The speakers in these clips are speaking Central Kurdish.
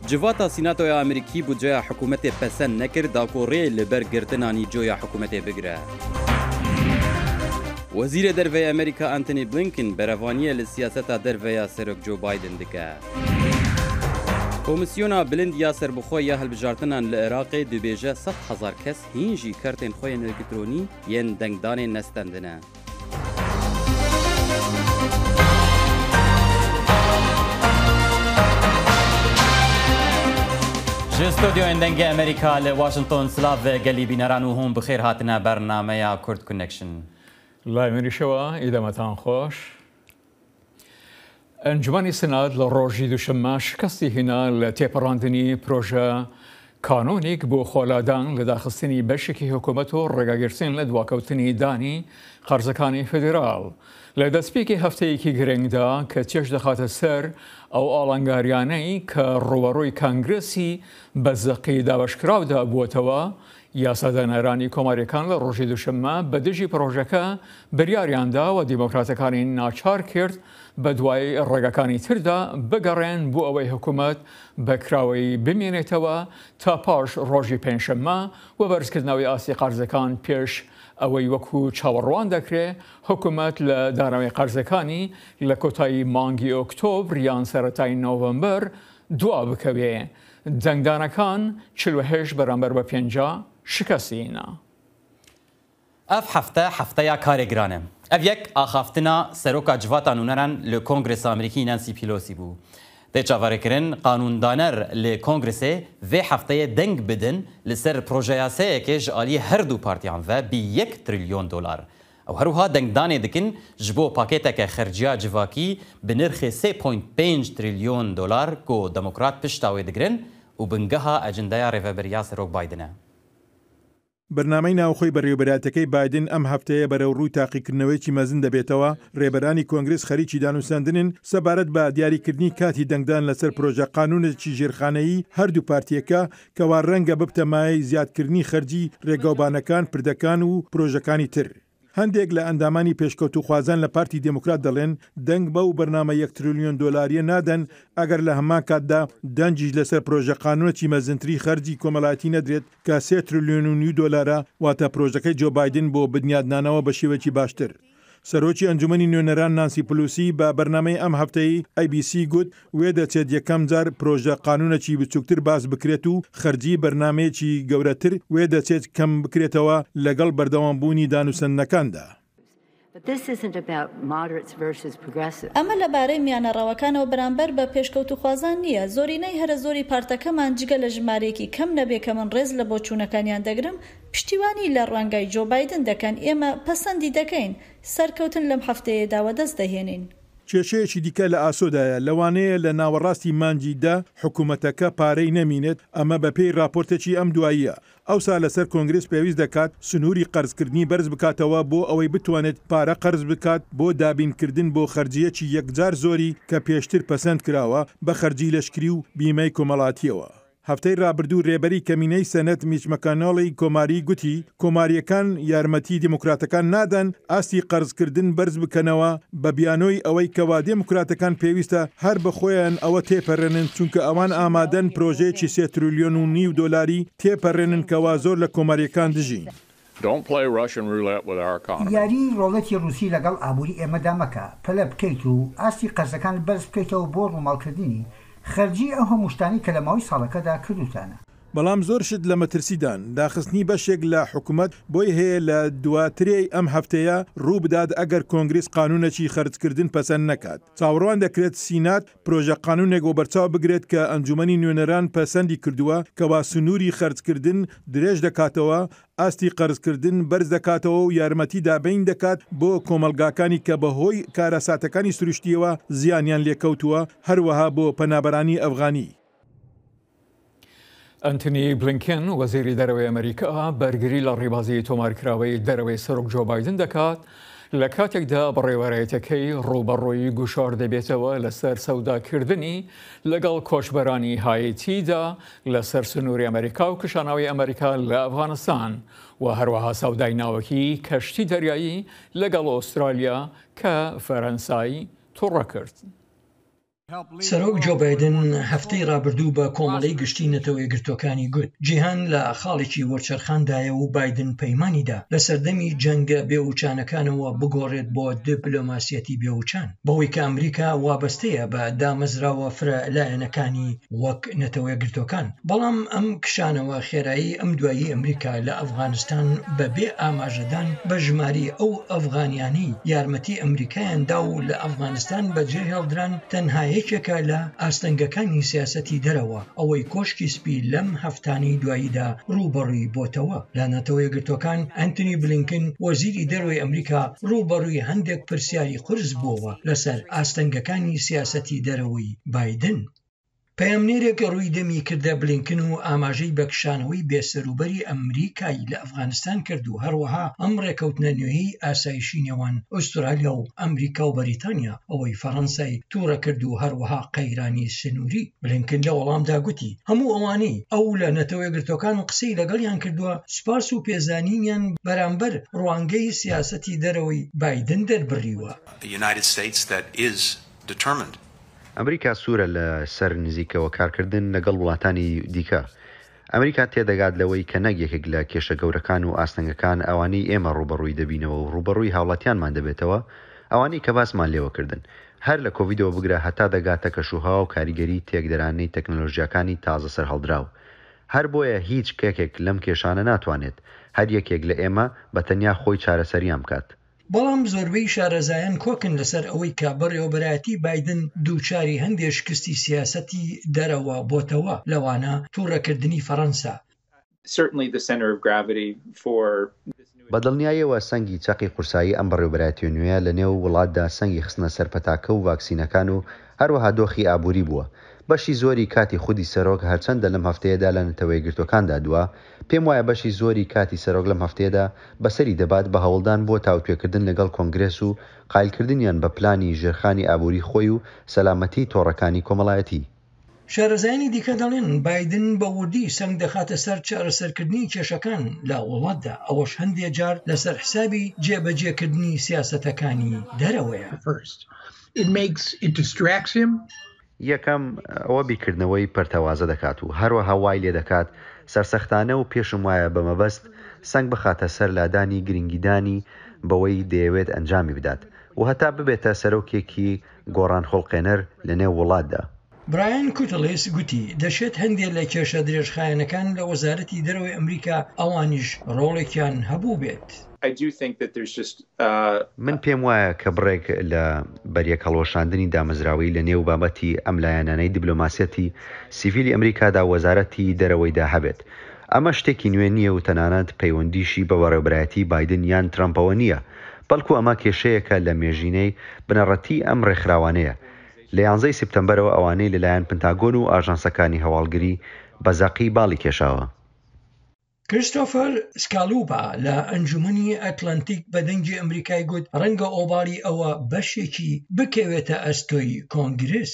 Civata Sînatoya Amerîkî budceya hikûmetê pesend nekir da ku rê li ber girtina nîcoya hikûmetê bigire. Wezîrê Derveyê Amerîka Antony Blinken berevaniyê li siyaseta derveya Serok Joe Biden dike. Komisyona bilind ya serbixwe ya hilbijartinan li Iraqê dibêje 100,000 kes hîn jî kartên xwe yên elektronî yên dengdanê nestendine. Ji stûdyoyên dengê Amerîka li Washington silav ve gelî bîneran û hûn bi xêr hatine bernameya Kurd Connection. لای منیشەوە ئیدەمەتان خۆش. ئەنجومەنی سناد لە ڕۆژی دووشەممە شکستی هێنا لە تێپەڕاندنی پرۆژە کانۆنێک بۆ خۆلادان لە داخستنی بەشێکی حکوومەت و ڕێگاگرتن لە دواکەوتنی دانی قەرزەکانی فێدراڵ. لە دەستپێکی هەفتەیەکی گرنگدا کە چێژ دەخاتە سەر ئەو ئاڵنگاریانەی کە ڕوبەڕۆی کانگرسی بەزەقی دابەشکراودا بووەتەوە، یاسادانەرانی کۆماریەکان لە ڕۆژی دووشەممە بە دژی پرۆژەکە بریاریاندا و دیموکراتەکانی ناچار کرد بە دوای ڕێگەکانی تردا بگەڕێن بۆ ئەوەی حکوومەت بەکراوەی بمێنێتەوە تا پاش ڕۆژی پێنجشەممە و بەرزکردنەوەی ئاستی قەرزەکان پێش ئەوەی وەکو چاوەڕوان دەکرێت حکوومەت لە داناوی قەرزەکانی لە کۆتایی مانگی ئۆکتۆبر یان سەرەتای نۆڤەمبەر دوا بکەوێ. دەنگدانەکان 48 بەرامبەر بە 50 شکستینا. Ev hefte hefteya karê giran e. Ev yek axaftina seroka civata nûneran li Kongresa Amerîkî Nancy Pelosi bû. Tê çavarêkirin qanûndaner li Kongresê vê hefteyê deng bidin li ser projeyaseyekê ji aliyê her du partiyan ve bi $1 trilyon. Ew herwiha dengdanê dikin ji bo pakêteke xerciya civakî bi nirxê $3.5 trilyon ku demokrat pişta wê digirin û bingeha ecendeya rêveberiya Serok Biden e. بەرنامەی ناوخۆی بەڕێوەبەراتەکەی بایدن ئەم هەفتەیە بەرەو ڕووی تاقیکردنەوەیکی مەزن دەبێتەوە. ڕێبەرانی کۆنگرس خەریکی دانووساندنن سەبارەت بە دیاریکردنی کاتی دەنگدان لەسەر پرۆژە قانونێکی ژێرخانەیی هەردوو پارتیەکە کەوا ڕەنگە ببتەمای زیادکردنی خەرجی ڕێگەوبانەکان، پردەکان و پرۆژەکانی تر. هەندێک لە ئەندامانی پێشکەوت و خوازان لە پارتی دموکرات دەڵێن دەنگ بەو بەرنامە $1 تریلیۆن نادەن ئەگەر لە هەمان کاتدا دەنجیش لەسەر پرۆژە قانونێکی مەزنتری خەرجی کۆمەڵایەتی نەدرێت کە $3.5 تریلیۆن واتە پرۆژەکەی جۆ بایدن بۆ بنیادنانەوە بە شێوەیەکی باشتر. سەرۆکی ئەنجومەنی نوێنەران نانسی پلوسی بە بەرنامەی ئەم هەفتەی ABC گوت وێ دەچێت یەکەم جار پرۆژە قانونێکی بچووکتر باس بکرێت و خەرجی بەرنامەیەکی گەورەتر وێ دەچێت کەم بکرێتەوە لەگەڵ بەردەوامبوونی دانووسەندنەکاندا. ئەمە لەبارەی میانەڕەوەکانەوە بەرامبەر بە پێشکەوت و خوازان نییە. زۆرینەی هەرە زۆری پارتەکەمان جگە لە ژمارەیەکی کەم نەبێ کە من ڕێز لە بۆچوونەکانیان دەگرم پشتیوانی لە ڕوانگای جۆ بایدن دەکەن. ئێمە پەسەندی دەکەین سەرکەوتن لەم هەفتەیەداوە دەست دەهێنین. کێشەیەکی دیکە لە ئاسۆدایە لەوانەیە لە ناوەڕاستی مانجیدا حکوومەتەکە پارەی نەمینێت. ئەمە بەپێی راپۆرتێکی ئەم دواییە. ئەوسا لەسەر کۆنگرس پێویست دەکات سنووری قەرزکردنی بەرز بکاتەوە بۆ ئەوەی بتوانێت پارە قەرز بکات بۆ دابینکردن بۆ خەرجیەکی یەکجار زۆری کە پێشتر پەسەند کراوە بە خەرجی لەشکری و بیمەی کۆمەڵاتیەوە. هەفتەی ڕابردوو ڕێبەری کەمینەی سەنەت میچ مەکۆنێڵی کۆماری گوتی کۆماریەکان یارمەتی دیموکراتەکان نادەن ئاستی قەرزکردن بەرز بکەنەوە بە بیانۆی ئەوەی کەوا دیموکراتەکان پێویستە هەر بەخۆیان ئەوە تێپەڕێنن چونکە ئەوان ئامادەن پرۆژەیەکی $3.5 تریلیۆن تێپەڕێنن کەوا زۆر لە کۆماریەکان دژین. یاری ڕۆڵەتی ڕووسی لەگەڵ ئابووری ئێمەدا مەکە. پەلە بکەیت و ئاستی قەرزەکان بەرز بکەیتەوە بۆ ڕووماڵکردنی خەرجی ئەو هەمووشتانی کە لە ماوەی ساڵەکەدا کردوتانە. بەڵام زۆر شت لە مەترسیدان داخستنی بەشێک لە حکوومەت بۆی هەیە لە دواترێی ئەم هەفتەیە ڕوو بدات ئەگەر کۆنگرس قانونێکی خەرجکردن پەسەند نەکات. چاوەڕوان دەکرێت سینات پرۆژە قانونێک بۆ بەرچاو بگرێت کە ئەنجومەنی نوێنەران پەسەندی کردووە کەوا سنووری خەرجکردن درێژ دەکاتەوە، ئاستی قەرزکردن بەرز دەکاتەوە و یارمەتی دابین دەکات بۆ کۆمەلگاکانی کە بەهۆی کارەساتەکانی سروشتیەوە زیانیان لێکەوتووە، هەروەها بۆ پەنابەرانی ئەفغانی. ئەنتنی بلینکن وەزیری دەرەوەی ئەمریکا بەرگری لە ڕێبازی تۆمارکراوەی دەرەوەی سەرۆک جۆ بایدن دەکات لە کاتێکدا بەڕێوەرایەتەکەی ڕوبەڕۆیی گوشار دەبێتەوە لەسەر سەوداکردنی لەگەڵ کۆچبەرانی هایتیدا لەسەر سنووری ئەمریکا و کشانەوەی ئەمریکا لە ئەفغانستان و هەروەها سەودای ناوەکی کەشتی دەریایی لەگەڵ ئوسترالیا کە فەرەنسای تووڕە کرد. سەرۆک جۆ بایدن هەفتەی ڕابردوو بە کۆمەڵەی گشتی نەتەوە یەکگرتوەکانی گوت جیهان لە خاڵێکی وەرچەرخاندایە و بایدن پەیمانیدا لە سەردەمی جەنگە بێوچانەکانەوە بگۆڕێت بۆ دیپلۆماسیەتی بێوچان بەوەی کە ئەمریکا وابەستەیە بە دامەزراوە فرەلایەنەکانی وەک نەتەوە یەکگرتوەکان بەڵام ئەم کشانەوە خێرایی ئەم دوایی ئەمریکا لە ئەفغانستان بەبێ ئاماژەدان بە ژماری ئەو ئەفغانیانی یارمەتی ئەمریکایاندا و لە ئەفغانستان بەجێ هێڵدران تەنها یەکێکە لە ئاستەنگەکانی سیاسەتی دەرەوە ئەوەی کۆشکی سپی لەم هەفتانەی دواییدا ڕوبەڕووی بۆتەوە لە نەتەوە یەکگرتوەکان ئەنتۆنی بلینکن وەزیری دەرەوەی ئەمریکا ڕوبەڕووی هەندێک پرسیاری قورس بووەوە لەسەر ئاستەنگەکانی سیاسەتی دەرەوەی بایدن. پەیامنێرێک ڕوویدەمی کردە بلینکن و ئاماژەی بەکشانەوەی بێسەروبەری ئەمریکای لە ئەفغانستان کرد و هەروەها ئەم ڕێکەوتنە نوێی ئاسایشی نێوان ئوسترالیا و ئەمریکا و بەریتانیا ئەوەی فەڕەنسای تووڕە کرد و هەروەها قەیرانی سنووری. بلینکن لە وەڵامدا گوتی هەموو ئەوانەی ئەو لە نەتەوە یەکگرتوەکان و قسەی لەگەڵیان کردووە سوپاس و پێزانینیان بەرامبەر ڕوانگەی سیاسەتی دەرەوەی بایدن دەربڕیوە. ئەمریکا سوورە لە سەر نزیکەوە کارکردن لەگەڵ وڵاتانی دیکە. ئەمریکا تێدەگات لەوەی کە نەگێکێک لە کێشە گەورەکان و ئاستەنگەکان ئەوانەی ئێمە ڕوبەڕووی دەبینەوە و ڕوبەڕووی هاوڵاتیانمان دەبێتەوە ئەوانەی کە باسمان لێوە کردن هەر لە کۆڤیدەوە بگرە هەتا دەگاتە کەشوها و کاریگەری تێکدەرانەی تەکنۆلۆژیەکانی تازە سەر هەڵدراو. هەر بۆیە هیچ کێکێک لەم کێشانە ناتوانێت هەر یەکێک لە ئێمە بە تەنیا خۆی چارەسەریان بکات. بەڵام زۆربەی شارەزایان کۆکن لەسەر ئەوەی کە بەڕێوەبەرایەتی بایدن دووچاری هەندێک شکستی سیاسەتی دەرەوە بۆتەوە لەوانە تووڕەکردنی فەڕەنسا. بەدڵنیاییەوە سەنگی چەقی قورسایی ئەم بەڕێوەبەرایەتی نوێیە لە نێو وڵاتدا سەنگی خستنە سەر پەتاکە و ڤاکسینەکان و هەروەها دۆخی ئابووری بووە. بەشی زۆری کاتی خودی سەرۆک هەرچەندە لەم هەفتەیەدا لە نەتەوە یەکگرتوەکاندا دووە پێم وایە بەشی زۆری کاتی سەرۆک لەم هەفتەیەدا بەسەری دەبات بە هەوڵدان بۆ تاوتوێکردن لەگەڵ کۆنگرێس و قایلکردنیان بە پلانی ژێرخانی ئابووری خۆی و سەلامەتی تۆڕەکانی کۆمەڵایەتی. شارەزایانی دیکە دەڵێن بایدن بە وردی سنگ دەخاتە سەر چارەسەرکردنی کێشەکان لە وڵاتدا ئەوەش هەندێک جار لەسەر حسابی جێبەجێکردنی سیاسەتەکانی دەرەوەیە. یەکەم ئەوە بیکردنەوەی پەرتەوازە دەکات و هەروەها وای لێ دەکات سەرسەختانە و پێشم وایە بەمەبەست سنگ بخاتە سەر لادانی گرنگیدانی بەوەی دەیەوێت ئەنجامی بدات و هەتا ببێتە سەرۆکێکی گۆڕان خۆڵقێنەر لە نێو وڵاتدا. برایان کوتڵێس گوتی دەشێت هەندێک لە کێشە درێژخایەنەکان لە وەزارەتی دەرەوەی ئەمریکا ئەوانیش ڕۆڵێکیان هەبوو بێت. من پێم وایە کە بڕێک لە بەریەک هەڵۆشاندنی دامەزراوی لە نێو بابەتی ئەم لایەنانەی دیبلۆماسیەتی سیڤیلی ئەمریکادا وەزارەتی دەرەوەیدا هەبێت. ئەمە شتێکی نوێ نییە و تەنانەت پەیوەندیشی بە بەڕێوەبەرایەتی بایدن یان ترامپەوە نییە، بەڵکو ئەمە کێشەیەکە لە مێژینەی بنەڕەتی ئەم ڕێکخراوانەیە. لە 11 سپتەمبەرەوە ئەوانەی لەلایەن پنتاگۆن و ئاژانسەکانی هەواڵگری بەزەقی باڵی کێشاوە. کریستۆفەر سکالوپا لە ئەنجومەنی ئەتلانتیک بە دەنگی ئەمریکای گوت ڕەنگە ئۆباری ئەوە بەشێکی بکەوێتە ئەستۆی کۆنگرس.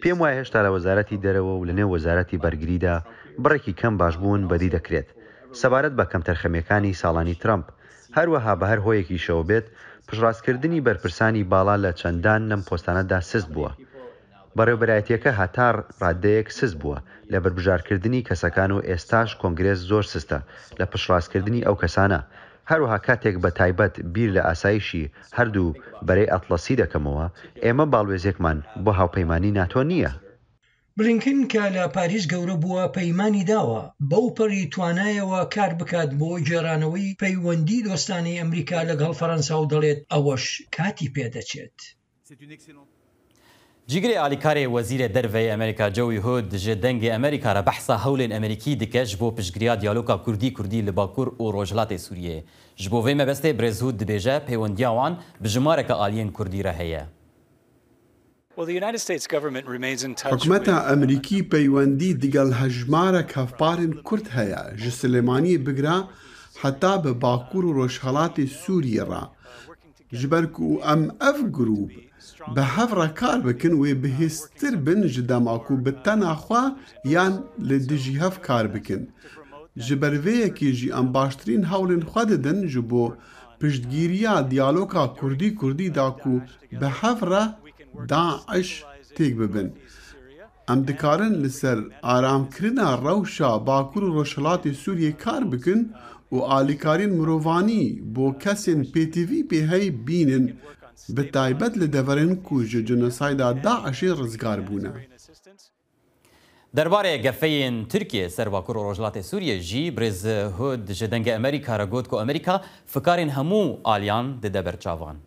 پێم وایە هێشتا لە وەزارەتی دەرەوە و لە نێو وەزارەتی بەرگریدا بڕێکی کەم باشبوون بەدی دەکرێت سەبارەت بە کەم تەرخەمەکانی ساڵانی ترامپ. هەروەها بە هەر هۆیەکی شەوە بێت پشڕاستکردنی بەرپرسانی باڵا لە چەندان لەم پۆستانەدا سست بووە. بەڕێوەبەرایەتیەکە هەتا ڕادەیەک سست بووە لە بربژارکردنی کەسەکان و ئێستاش کۆنگرێس زۆر سستە لە پشڕاستکردنی ئەو کەسانە. هەروەها کاتێک بە تایبەت بیر لە ئاسایشی هەردوو بەرەی ئەتڵەسی دەکەمەوە ئێمە باڵوێزێکمان بۆ هاوپەیمانی ناتۆ نییە. بلینکن کە لە پاریس گەورە بووە پەیمانی داوە بەو پەڕی توانایەوە کار بکات بۆ گێڕانەوەی پەیوەندی دۆستانی ئەمریکا لەگەڵ فەڕەنسا و دەڵێت ئەوەش کاتی پێدەچێت. جیگری ئالیکارێ وەزیرە دەرڤەی ئەمریکا جۆی هود ji dengê Amerîka re behsa hewlên Amerîkî dike ji bo piştgiriya diyaloga Kurdî li Bakur û Rojhilatê Sûriyê. Ji bo vê mebestê Brêz Hud dibêje pêwendiya wan bi jimareka aliyên Kurdî re heye. حکومەتە ئەمریکی پەیوەندی دیگەڵ هەژمارە کەفبارن کورد هەیە ji Silêmaniyê بگرا heta bi Bakur û Rojhilatê Sûriyê re ji ber ku em ev grûp bi hev re kar bikin wê bihêztir bin ji dema ku bi tena xwe yan li dijî hev kar bikin. Ji ber vê yekê jî em baştirîn hewlên xwe didin ji bo پشتگیریە دیالۆکا کوردی داکو بە هەفرە داعش تێک ببن. ئەم دکارن لەسەر ئارامکردنا ڕەوشە باکوور و ڕۆژهەڵاتی سووریە کار بکن و ئالیکارین مرۆڤانی بۆ کەسێن PTV پێهەی بینن بە تایبەت لە دەڤەرن کو ji جنۆسایدا داعشê ڕزگار بوونە. دەربارەیە گەفەیên Tirkiye ser bakur û rojhilatê Sûriye jî Birêz Hud ji dengê Amerîka re got ku Amerîka fikarên hemû aliyan dide ber çavan.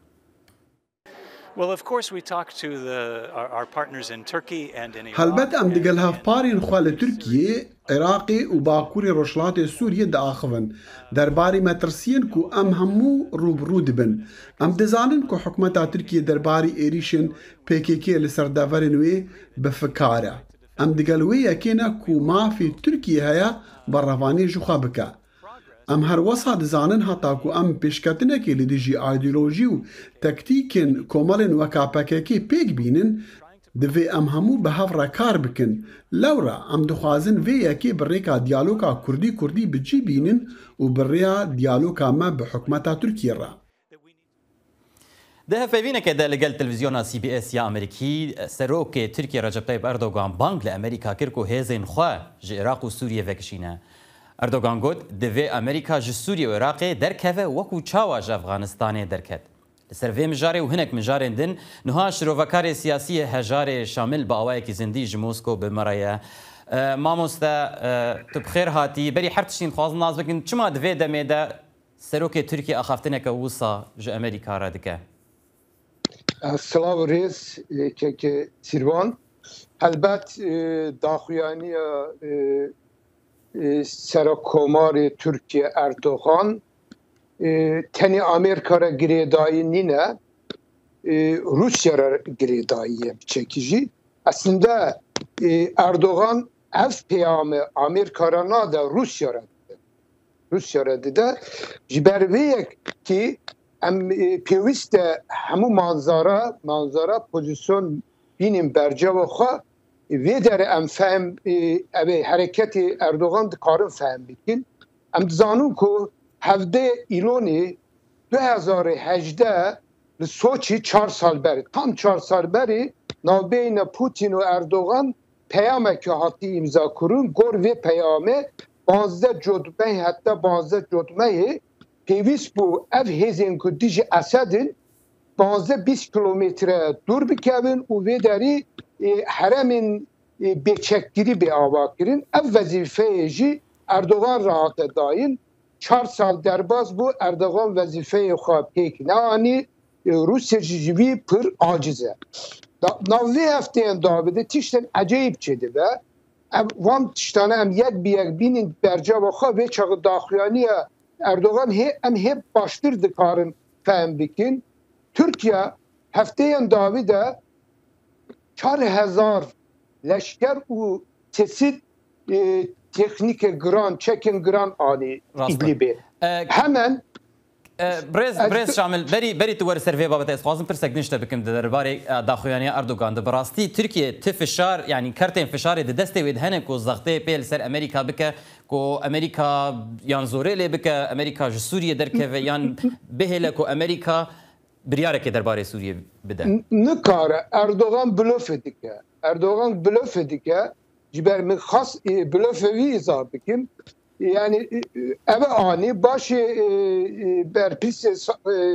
هەلبەت ئەم دەگەل هەفپارên xwe li Tirkiyê، Iraqê û bakurê rojhilatê Sûriyê diaxivin derbarê metirsiyên ku em hemû rûbirû dibin. Em dizanin ku hikûmeta Tirkiye derbarê êrişên PKK li ser deverên wê bifikar e. Em digel wê yekê ne ku mafê Tirkiye heye berrevanî ji xwe bike. Em her wesa dizanin heta ku em pêşketinekê li dijî îdeolojî û tektîkên komelên weka PKK pêk bînin, divê em hemû bi hev re kar bikin. Lewra em dixwazin vê yekê bi rêka diyaloga Kurdî bicî bînin û bi rêya diyaloga me bi hikûmeta Tirkiye re. Di hevpeyvînekê de li gel televizyona CBS ya Amerîkî, serokê Tirkiye Recep Tayyip Erdogan bang li Amerîka kir ku hêzên xwe ji Iraq û Sûriye vekişîne. Erdogan got divê Amerîka ji Sûriye û Iraqê derkeve wekû çawa ji Efxanistanê derket. Li ser vê mijarê û hinek mijarên din niha şirovekarê siyasî hejarê şamil bi awayekî zindî ji Moskow bi me re ye. Mamoste tu bi xêr hatî, berî her tiştîn dixwazin nas bikin, çima divê demê de serokê Tirkiye axaftineke wisa ji Amerîka re dike? Silav rêz keke Sîrvan. Helbet daxuyaniya Serokkomarê Tirkiye Erdogan tenê Amerîka re girêdayî nîne, Rusya re girêdayî ye biçekî jî. Aslında Erdogan ev peyamê Amerîka re nade, Rusya re dide. Ji ber vê yekî em pêwîst e hemû manzara pozîsyon bînin bercava xwe, vê derê em fehm evê hereketê Erdogan dikarin fehm bikin. Em dizanin ku hevdê îlonê 2018 li Soçî 4 sal berî, tam 4 sal berî navbeyne Putin û Erdogan peyamekî hatî imza kirin. Gor vê peyamê 15 cotmeyê heta 15 cotmeyê pêwîst bû ev hêzên ku dijî Esedin 15-20 kilometre dûr bikevin û vê derî heremên bêçekgirî bê ava kirin. Ev wezîfeyê jî Erdogan rahate dayîn. 4 sal derbas bû Erdogan wezîfeyê xwe pêk neanî, Rusya jî wî pir aciz e. Nav vê hefteyên davê de tiştên eceyîb çêdibe. Van tiştane em yek bi yek bînin bercava xwe vê çaxı daxuyaniya Erdogan em hep baştir dikarin fehm bikin. Türkiye hefteyên davî de 4000 leşker û tesit teknîke giran, çekên giran anî İdlibê. Hemen Birêz Şamil, berî tu were ser vê babetê ez xwazim pirsek din şte bikim di derbarê daxuyaniya Erdogan de bi rastî Tirkiye ti fişar, yanî kertên fişarê di destê wê de hene ku zexteyê pê li ser Amerîka bike, ku Amerîka yan zorê lê bike, Amerîka ji Sûriye derkeve yan bihêle ku Amerîka biryarekê derbarê Sûriye bide. Nikare Erdogan blöfê dike. Erdogan blöfê dike. Ji ber min xas blöfê wî izah bikim. Yani eve anî başê berpîsê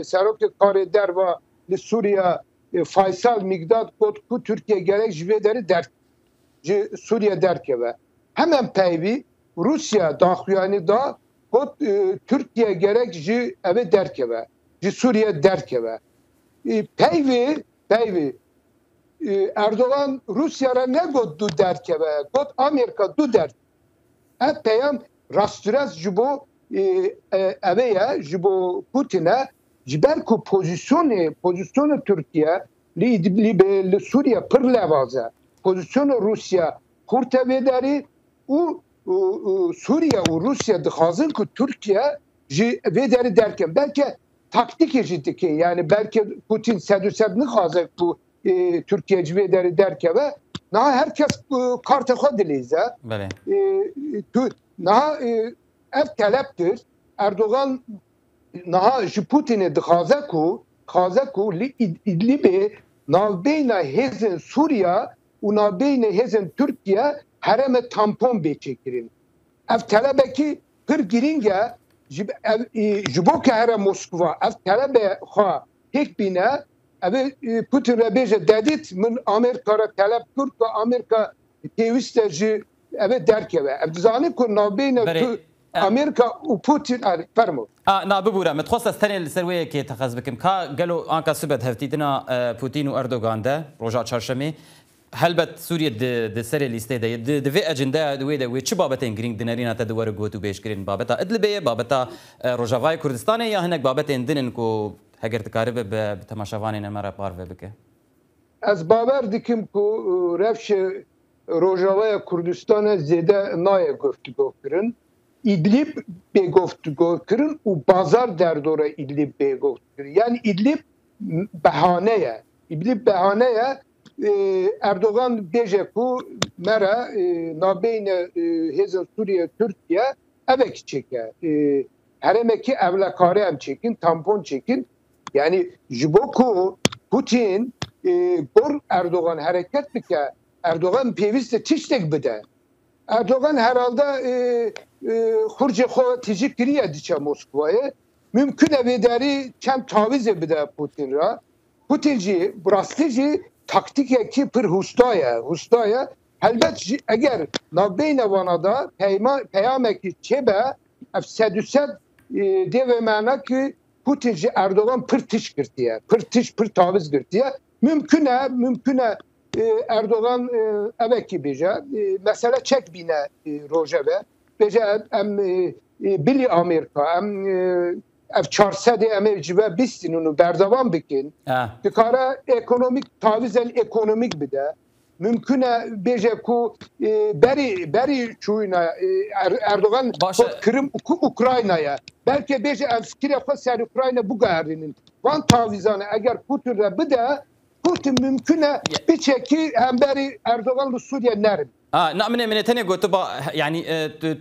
serokê karê derva li Sûriya Faysal Migdad got ku Tirkiye gerek ji vê derê ji Sûriye derkeve. Hemen peyvî Rusya daxuyanî da got Tirkiye gerek ji evê derkeve, ji Sûriye derkeve. Peyvî Erdogan Rusya re ne got du derkeve, got Amerika du derkeve. Ev peyam rastürez ji bo evê ye, ji bo Putin'e ji ber ku pozisyonu Türkiye li İdlibê li Sûriye pir levaze. Pozisyonu Rusya kurte vê derî û Sûriye û Rusya dixwazin ku Türkiye ji vê derê derken. Belki taktikê jî dikin. Yani belki Putin sedûsed nixwaze ku Türkiye ji vê derê derkeve. Niha herkes karta xwe dilêze. Niha ev teleptir. Erdogan naha ji Putinê dixwaze ku li İdlibê navbeyna hêzên Sûriya û navbeyna hêzên Tirkiye hereme tampon bê çêkirin. Ev telebekî pir girîng e ji bo ke here Moskva ev telebe xwe têk bîne ev Putin re bêje dedît min Amerîka re teleb kir ku Amerîka pêwîst e ji ev derkeve. Ev dizanî ku navbeyna Amerika û Putin fermo. Na bibûre me dixwast ez tenê li ser wê yekê texez bikim ka gelo anka sibet hevtîtina Putin û Erdogan de roja çarşemê helbet Sûriye di serê lîstê de di vê ecendeya wê de wê çi babetên girîng dinerîna te diware got û bêjkirin babeta Idlibê babeta Rojavayê Kurdistanê ya hinek babetên dinin ku heger dikaribe bi temaşevanên me re parve bike. Ez bawer dikim ku revşê Rojavaya Kurdistanê zêde naye guftugû kirin. İdlib bêguftugû kirin û bazar derdora İdlib bêguftugû kirin. Yani İdlib behaneye. İdlib behaneye Erdogan bêje ku mere navbeyne hêzên Sûriye Tirkiye evek çeke. Heremekî evlekarê em çekin, tampon çekin. Yani ji bo ku Putin gor Erdogan hereket bike. Erdogan pêwîst tiştek bide. Erdogan herhalde xurcê xwe tîjî kiriye diçe Moskvayê. Mümkün e vê derî çend tavîzê bide Putin ra. Putin jî bi rastî jî taktikekî pir hûsta ye. Helbet jî eger navbeyne wana da peyamekî çêbe ev sedûsed dê mena ki Putin jî Erdogan pir tişt girtiye. Pir tavîz girtiye. Mümkün e Erdogan evekî bêje mesele çek bîne rojeve. Bêje em bilî Amerîka em ev 400 em cive bîstin û berdevam bikin. Dikare ekonomik tavîzên ekonomik bide. Mümkün e bêje ku berî çûyîna Erdogan Kırım Ukrayna'ya. Belki bêje ev fikirê xwe ser Ukrayna biguherînin. Van tavîzane eger Putin re bide Putin mümkün e biçekî hemberî Erdogan li Sûriye nerin. من tenê got yani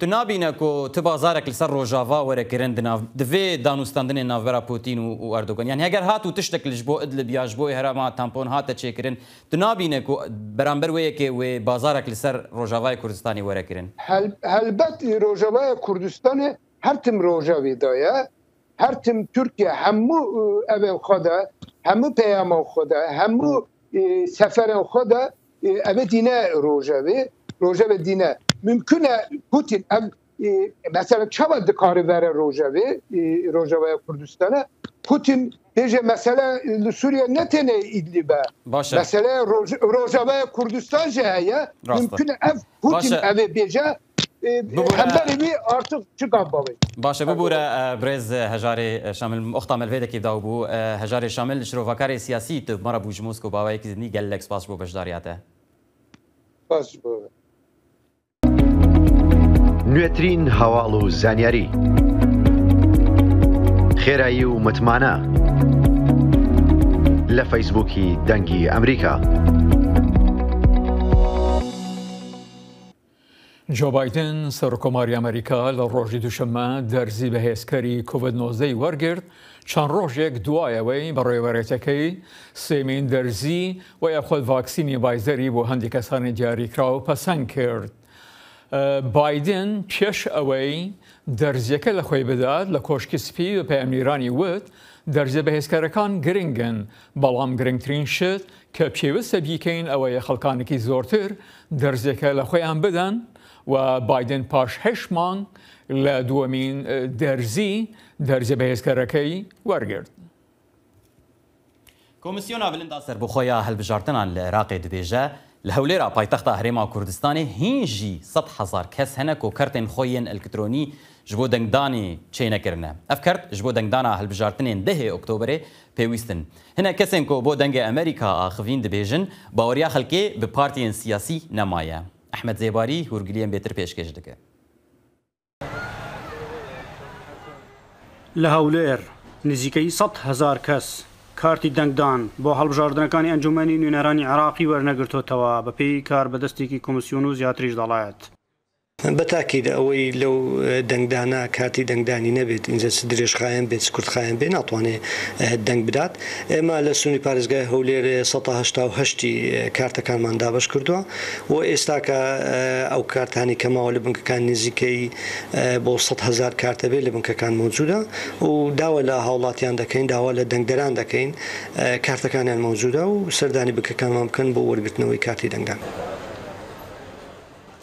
tu nabîne ku tu bazarek li ser Rojava were kirin di vê danûstandinê navbera Putin û Erdogan. Yani heger hat û tiştek li ji bo Idlib ya ji bo herema tampon hate çêkirin. Tu nabîne ku beramber wê yekê wê bazarek li ser Rojavayê Kurdistanê were kirin. Helbet Rojavayê Kurdistanê her tim rojavê da ye. Her tim Türkiye hemû evên xwe de hemû peyaman xwe de hemû seferên xwe de ev dîne rojavê dîne. Mümkün e Putin ev mesela çawa dikare vere Rojavaya Kurdistan'a. Putin bêje mesele li Sûriye ne tenê İdlib'e. Mesele Rojavaya Kurdistan jî heye. Mümkün e ev Putin evê bêje hemberî wî artık çıkabavê. Baş e bibûre birêz hejarê Şamil oxta melvêdekî daw bû hejarê Şamil şirovakarê siyasî tu mara bû ji Moskw bawayekî zînî gelek spas bo bejdariya te. Baş bo. نوێترین هەواڵ و زانیاری خێرایی و متمانە لە فەیسبووکی دەنگی ئەمریکا. جو بایدن سەرۆکۆماری ئەمریکا لە ڕۆژی دووشەممە دەرزی بەهێزکەری کۆڤید-19 وەرگرت چەند ڕۆژێک دوایەوەی بە ڕێوەرێتەکەی سێمین دەرزی و یاخود ڤاکسینی بایزەری بۆ هەندێک کەسانی دیاریکراوە پەسەند کرد. بایدن پێش ئەوەی دەرزیەکە لە خۆی بدات لە کۆشکی سپی و پەیامنیرانی وت دەرزیە بەهێزکارەکان گرنگن بەڵام گرنگترین شت کە پێویستە بیکەین ئەوەیە خەڵکانێکی زۆرتر دەرزیەکە لە خۆیان بدەن و بایدن پاش 8 مانگ لە دووەمین دەرزیە بەهێزکارەکەی وەرگرت. کۆمیسیۆنا بلندا سەربەخۆیە هەڵبژارتنان لە عێراقê dibêje li Hewlêra paytexta Herêma Kurdistanê hîn jî 100,000 kes hene ku kertên xwe yên elektrînî ji bo dengdanê çênekirine. Ev kert ji bo dengdana hilbijartinên 10 Oktoberê pêwîstin. Hinek kesên ku bo dengê Amerîka axivîn dibêjin baweriya xelkê bi partiyên siyasî nemaye. Ehmed Zêbarî hûrgiliyên bêtir pêşkêş dike. Li Hewlêr nizîkeyî 100,000 kes کارتی دەنگدان بۆ هەڵبژاردنەکانی ئەنجومەنی نوێنەرانی عێراقی وەرنەگرتوتەوە بە پێی کار بەدەستێکی کۆمیسیۆن و زیاتریش دەڵێت. بەتاکیدا ئەوەی لەو دەنگدانا کاتی دەنگدانی نەبێت اینجا درێژخایەن بێت سکورتخایەن بێ ناتوانێت دەنگ بدات ئێمە لە سنووری پارێزگای هەولێر 188 کارتەکانمان دابش کردووە و ئێستاکە ئەو کارتانی کەماوە لە بنکەکان نزیکەی بۆ 100,000 کارتە بێت لە بنکەکان موجودە و داوا لە هاوڵاتیان دەکەین داوا لە دەنگدەران دەکەین کارتەکانیان موجودە و سەردانی بنکەکانمان بکەن بۆ وەرگرتنەوەی کارتی دەنگدان.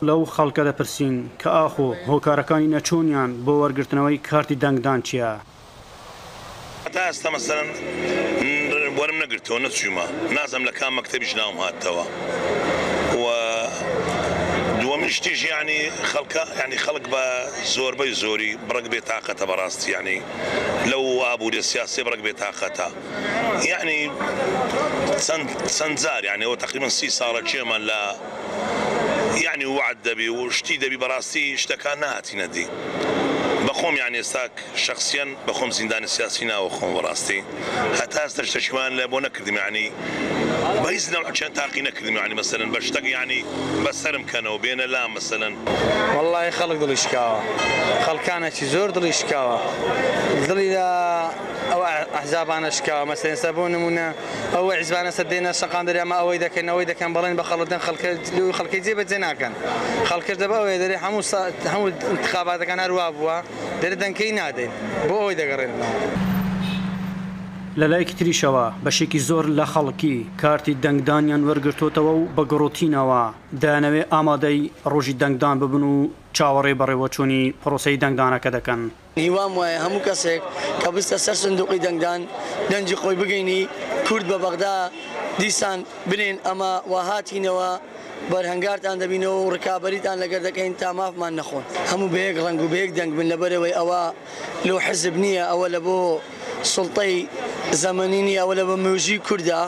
لەو خەڵکە دەپرسین کە ئاخۆ هۆکارەکانی نەچوونیان بۆ وەرگرتنەوەی کارتی دەنگدان چییە؟ هەتا ئێستا مەسەڵەن وەرم نەگرتەوە نەچوومە نازەم لە کام مەکتەبیش ناوم هاتەوە و دووەمین شتیش یعنی خەڵک بە زۆربەی زۆری بڕک بێ تاقەتە بەڕاستی یعنی لەو ئابووری سیاسی بڕک بێ تاقەتە یعنی چەند جار یعنی ئەوە تقریبا 30 ساڵە چێمان لە يعني وعد دبي وشتي دبي براستي اشتكى نهاتي ندي بخوم يعني استاك شخصيا بخوم زندان السياسي وخوم براستي حتى استشتشوان لابونا كذم يعني بيزنا عشان تاقي نكذم يعني مثلا بشتق يعني بسرم كانوا بين لا مثلا والله خلق دول يشكاوا خلق كانت زور دول يشكاوا دول او احزاب انا شكاوا مثلا سبون نمونه او عزبانه سدينا شقاندري ما اويدا كان بلين بخلدن خلق يجيب زناكن خلق دبا اويدا حمو انتخابات كان اروابوا دردن كينادين بو اويدا قرن لە لایەکی تریشەوە بەشێکی زۆر لە خەڵکی کارتی دەنگدانیان وەرگرتوتەوە و بە گڕۆتینەوە دەیانەوێت ئامادەی ڕۆژی دەنگدان ببن و چاوەڕێ بەڕێوەچوونی پرۆسەی دەنگدانەکە دەکەن. هیوام وایە هەموو کەسێک کە بستە سەر سندوقی دەنگدان دەنجی خۆی بگەینی کورد بە بەغدا دیسان بنێن ئەمە وهاتینەوە بەرهەنگارتان دەبینەوە و ڕکابەریتان لەگەر دەکەین تا مافمان نەخۆن هەموو بەیەک ڕەنگ و بەیەک دەنگ بن لەبەرەوەی ئەوە لەو حزب نییە ئەوە لە بۆ سڵتەی زەمەنینی ئەوە لە بە مێژی کووردا.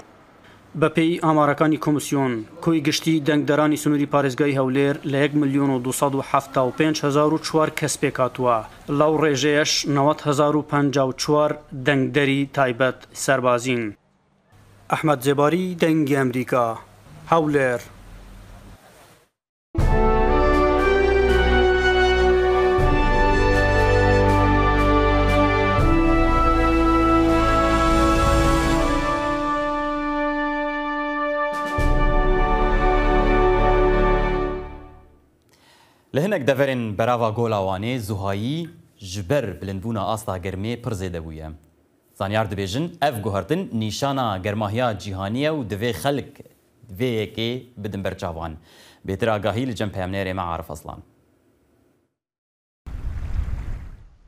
بەپێی ئامارەکانی کۆمسیۆن کۆی گشتی دەنگدەرانی سنووری پارێزگای هەولێر لە 1,274,004 کەس پێکاتووە لەو ڕێژەیەش 90,054 دەنگدەری تایبەت سەربازین. ئەحمەد جێباری دەنگی ئەمریکا هەولێر. لهنك دفرن براوا گولاوانه زوهایی جبر بلندبونا آستا گرمه پر زیده بویه. زانیار دبیجن اف گوهرتن نیشانا گرماهیا جیهانیه و دوی خلق دوی یکی بدن برچاوان. بهتر آگاهی لجن پیامنیر معارف اصلان.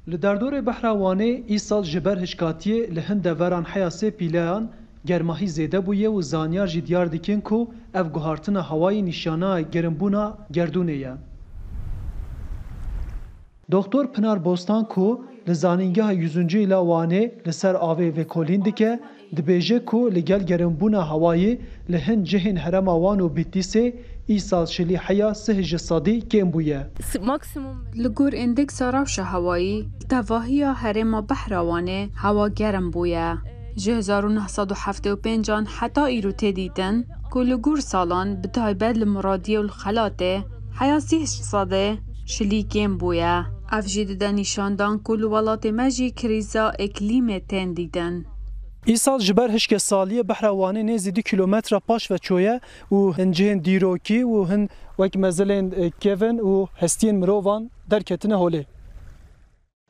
لدردور بحراوانه ایسال جبر هشکاتیه لهن دوران حیاسه پیلان گرماهی زیده بویه و زانیار جی دیار دیکن کو اف گوهرتن هوای نیشانا گرمبونا گردونه. دکتر پنار بوستان کو لزانینگاه 100 لاوانه لسر آوه و کولین دکه دبیجه کو لگل گرمبونا هوایی لهن جهن هرم آوان و بیتیسه ایسال شلی حیا سه جسادی کم بویه. لگور اندکس روش هوایی تواهی هرم بحروانه هوا گرم بویه. 1975 حتی ایروته دیدن که لگور سالان بتایبد لمرادیه و الخلاته حیا سه جساده شلی کم بویه. افجید دانشاندان کل ولات مجی کریزا اقلیم تن دیدن. ایسال جبر هشک سالیه بحروانه نزدیک 2 کیلومتر پاش و چویه و هنجهن دیروکی و هن وک مزلین کیون و هستین مروان در کتنه هوله.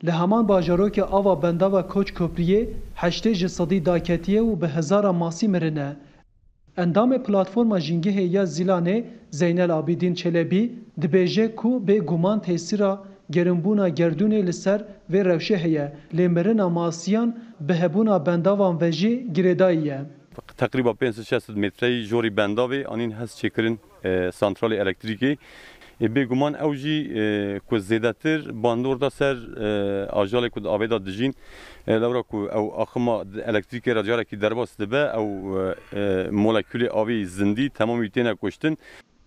لهمان باجارو که آوا بندا و کوچ کپریه 8 جسدی داکتیه و به 1000 ماسی مرنه. اندام پلاتفورما جنگه یا زیلانه زینل عابدین چلبی دبیجه کو به گمان تیسیرا گرمبونا گردونه لسر و روشه هیه لیمرنا ماسیان بهبونا بنداوان وجی گریداییه. تقریبا 500 متری جوری بنداوی آنین هست چکرین سانترال الکتریکی بگمان اوجی که زیادتر باندور دا سر آجال کد آبیدا دجین لورا کو او آخما الکتریک رادیاره کی درباست دبه او مولکول آبی زندی تمامی تینا کشتن.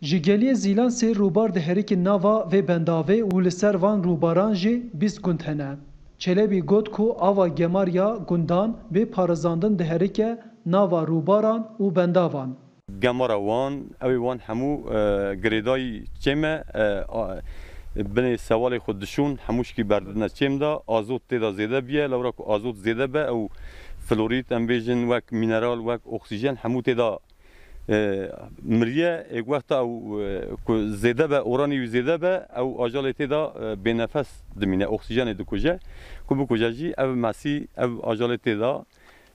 جگلی زیلان سه روبار دهریک ناوا و بنداوه و لسر وان روباران جی 20 گند هنه. چلبی گود کو آوا گماریا گندان به پارزاندن دهریک ناوا روباران و بنداوان. گمارا وان اوی وان همو گریدای چمه بني سوالي خود دشون حموشكي بردنا چیم دا آزوت تدا زیده بیه لورا کو آزوت زیده به او فلوريد امبيجن وك مينرال وك اكسجين حمو تدا مريه اك وقت او زيده به اوراني زيده به او اجال تدا بنفس دمينه اكسجين دكوجه كوب كوجاجي او ماسي او اجال تدا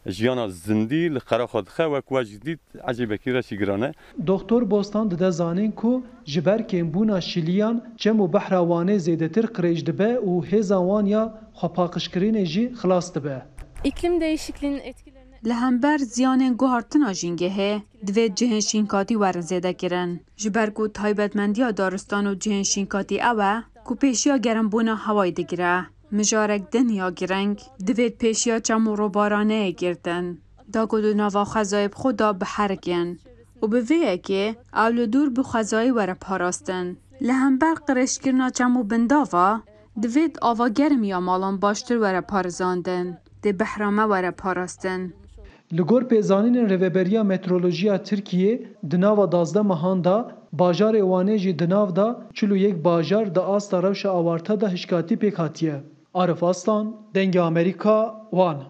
جیانا زندی لخرا خود خو و کو جدید عجیبه کی رشی گرانه دکتر بوستان د زانین کو جبر کمبونا شلیان چمو بحروانه زیدتر قریج دبه او هزاوانیا خپاقشکرین جی خلاص دبه İklim değişikliğinin etkilerini لهمبر زیان گوهارتنا جینگه دوید جهن شینکاتی ورن زیده کرن. جبر کو تایبتمندیا دارستان و جهن شینکاتی اوه کو پیشیا گرم بونا هوای دگیره. مجارک دنیا گرنگ دوید پیشیا چمو رو بارانه گردن. دا گدو نوا خزایب خدا بحرگن. و به ویه که اولو دور بو خزای وره پاراستن. لهمبر قرش کرنا چمو بنداوا دوید آوا گرم یا مالان باشتر وره پارزاندن. ده بحرامه وره پاراستن. لگور پیزانین رویبریا مترولوژیا ترکیه دناو دازده مهان دا باجار وانه جی دناو دا چلو یک باجار دا آستا روش آوارتا دا هشکاتی پیکاتیه. عارف اصلان دنگ امریکا وان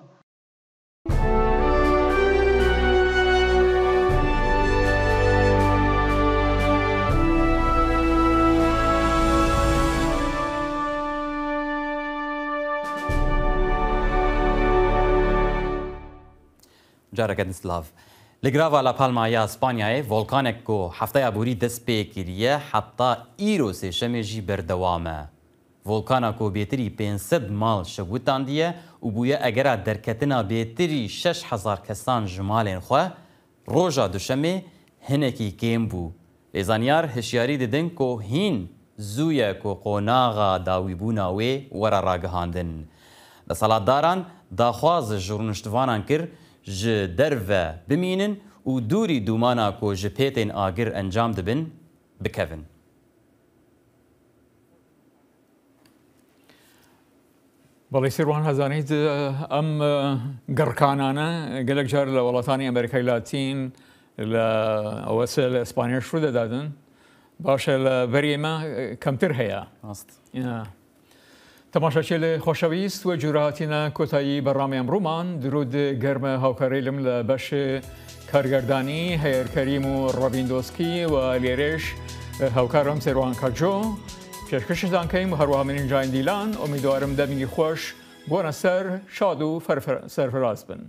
جارەکەت سلااف لەگراڤ لا پالمایا ئەسپانیایە ڤۆلکانێک کۆ هەفتەی ئابووری دەست پێ کردیە حتا ئیرۆ سێشەمێژی بەردەوامە ڤۆلکانە کۆ بێتری 500 ماڵ شەگوتاندیە و بوویە ئەگەرا دەرکەتنا بێتری 6,000 کەسان ژمالێن خۆ ڕۆژا دوشەمێ هەنێکی کێم بوو لێزانیار هشیاری دەدەن کۆ هین زوویە کۆ قۆناغا داویبوونا وێ وەرە ڕاگەهاندن دەسەڵاتداران داخواز ژورنشتوانان کرد ji derve bimînin û dûrî dûmana ku ji pêtên agir encam dibin bikevin. بەڵی سیروان هەزانیت ئەم گەڕکانانە gelek car لە وڵاتانی ئەمریکای لاتین لە ئەوەسە لە ئەسپانیا شروع دەدادن باشە لە بەری ئێمە کەمتر هەیە تەماشاچێ لە خۆشەویست و جوراهاتینە کۆتایی بەڕامی ئەمڕۆمان درود گەرمە هاوکاری لەم لە بەش کارگەردانی هەیەرکەریم و ڕۆڤیندۆسکی و لێرێش هاوکارم سێروان کاجۆ پێشکەشتان کەیم و هەروەها منین جاین دیلان ئومیدوارم دەمینی خۆش بۆنە سەر شاد و سەرفراز بن.